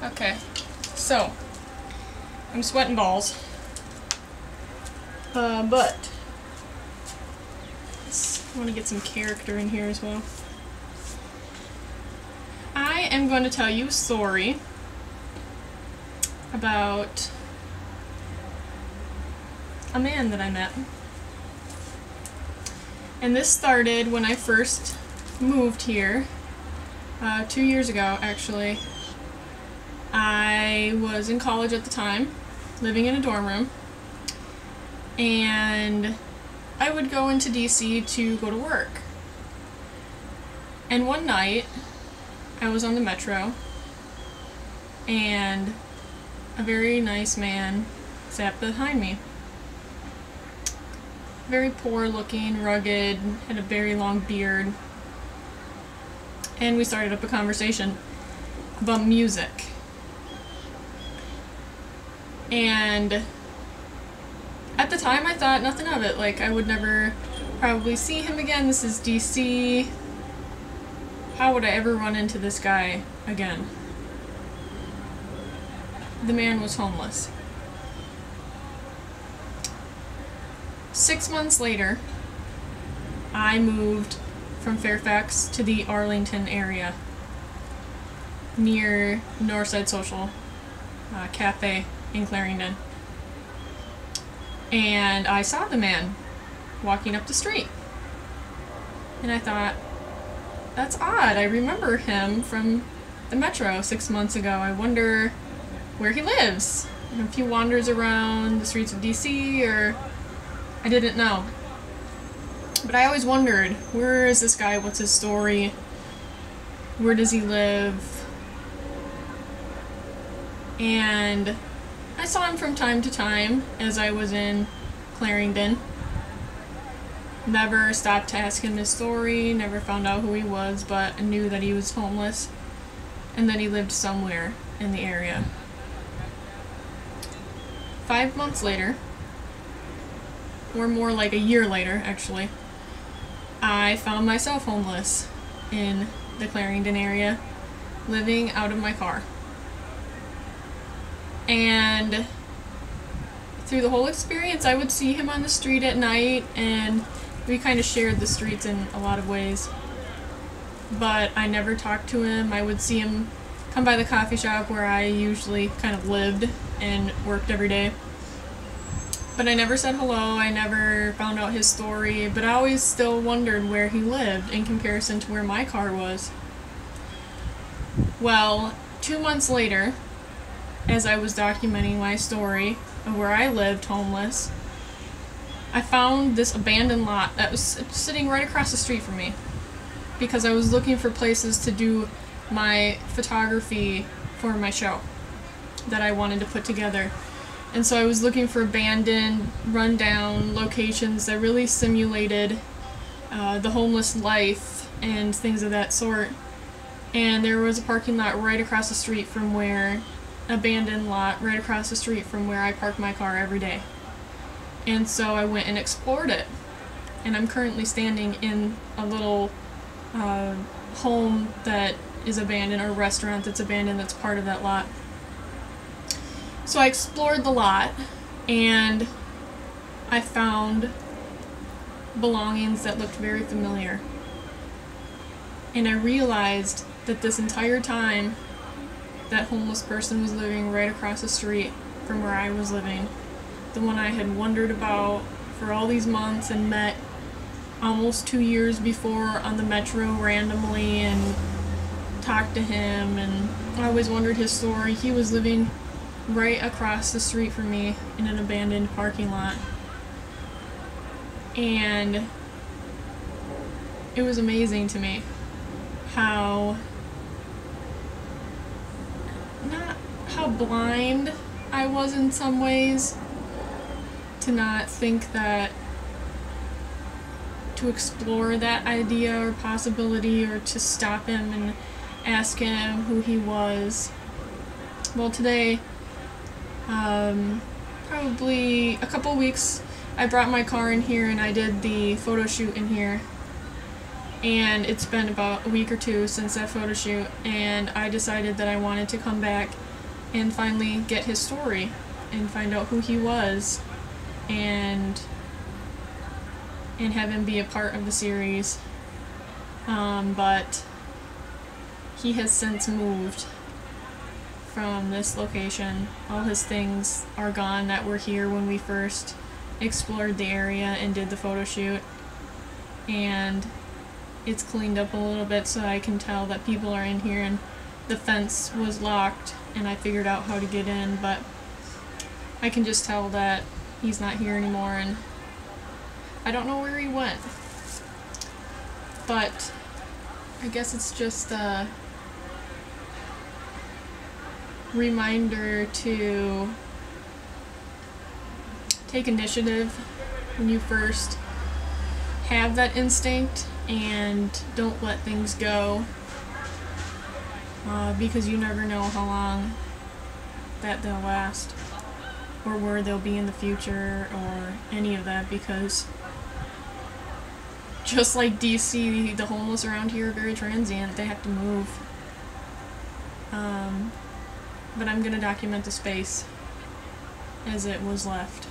Okay, so I'm sweating balls, but I want to get some character in here as well. I am going to tell you a story about a man that I met. And this started when I first moved here, 2 years ago actually. I was in college at the time, living in a dorm room, and I would go into DC to go to work. And one night, I was on the metro, and a very nice man sat behind me. Very poor looking, rugged, had a very long beard, and we started up a conversation about music. And at the time I thought nothing of it, like I would never probably see him again, this is DC, how would I ever run into this guy again? The man was homeless. 6 months later, I moved from Fairfax to the Arlington area, near Northside Social Cafe in Clarendon. And I saw the man walking up the street. And I thought, that's odd. I remember him from the metro 6 months ago. I wonder where he lives. And if he wanders around the streets of DC, or I didn't know. But I always wondered, where is this guy? What's his story? Where does he live? And I saw him from time to time as I was in Clarendon. Never stopped to ask him his story, never found out who he was, but I knew that he was homeless and that he lived somewhere in the area. 5 months later, or more like a year later actually, I found myself homeless in the Clarendon area, living out of my car. And through the whole experience, I would see him on the street at night, and we kind of shared the streets in a lot of ways. But I never talked to him. I would see him come by the coffee shop where I usually kind of lived and worked every day. But I never said hello, I never found out his story, but I always still wondered where he lived in comparison to where my car was. Well, 2 months later, as I was documenting my story of where I lived homeless, I found this abandoned lot that was sitting right across the street from me, because I was looking for places to do my photography for my show that I wanted to put together. And so I was looking for abandoned, rundown locations that really simulated the homeless life and things of that sort. And there was a parking lot right across the street from where, abandoned lot right across the street from where I park my car every day. And so I went and explored it. And I'm currently standing in a little home that is abandoned, or restaurant that's abandoned that's part of that lot. So I explored the lot, and I found belongings that looked very familiar. And I realized that this entire time, that homeless person was living right across the street from where I was living. The one I had wondered about for all these months and met almost 2 years before on the metro randomly and talked to him, and I always wondered his story. He was living right across the street from me in an abandoned parking lot. And it was amazing to me how blind I was in some ways to not think that to explore that idea or possibility, or to stop him and ask him who he was. Well, today, probably a couple weeks, I brought my car in here and I did the photo shoot in here. And it's been about a week or two since that photo shoot, and I decided that I wanted to come back and finally get his story and find out who he was and have him be a part of the series. But he has since moved from this location. All his things are gone that were here when we first explored the area and did the photo shoot. And it's cleaned up a little bit so I can tell that people are in here, and the fence was locked and I figured out how to get in, but I can just tell that he's not here anymore and I don't know where he went. But I guess it's just a reminder to take initiative when you first have that instinct and don't let things go, because you never know how long that they'll last or where they'll be in the future or any of that, because just like DC, the homeless around here are very transient. They have to move. But I'm going to document the space as it was left.